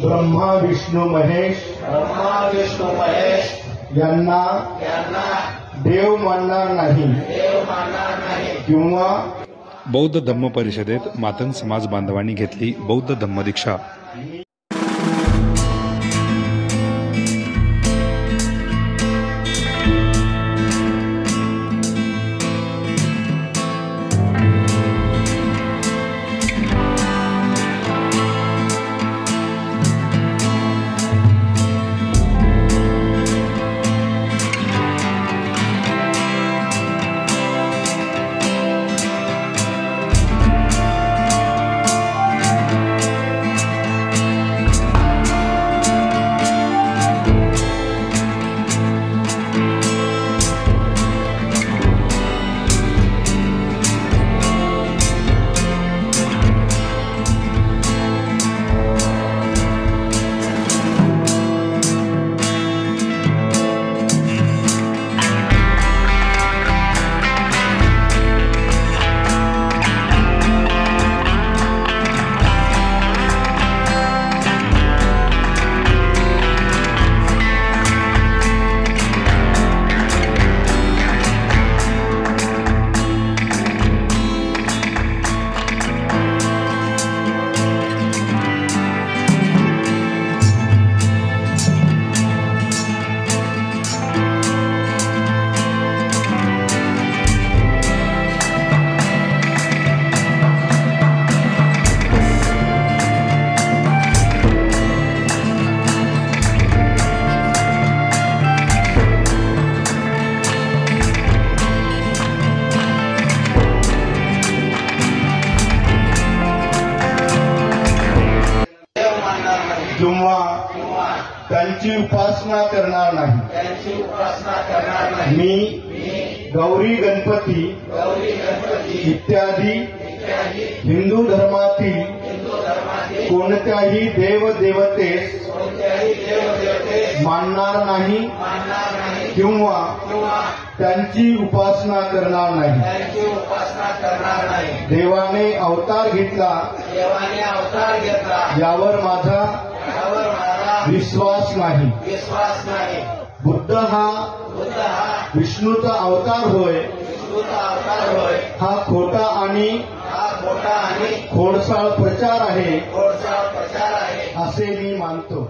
ब्रह्मा विष्णू महेश यांना देव मानणार नाही किंवा बौद्ध धम्म परिषदेत मातंग समाज बांधवांनी घेतली बौद्ध धम्म दीक्षा। किंवा त्यांची उपासना करणार नाही। मी गौरी गणपती इत्यादी हिंदू धर्मातील कोणत्याही देवदेवतेस मानणार नाही किंवा त्यांची उपासना करणार नाही। देवाने अवतार घेतला यावर माझा विश्वास नाही। बुद्ध हा विष्णूचा अवतार होय, हा खोटा आणि खोडसाळ प्रचार आहे असे मी मानतो।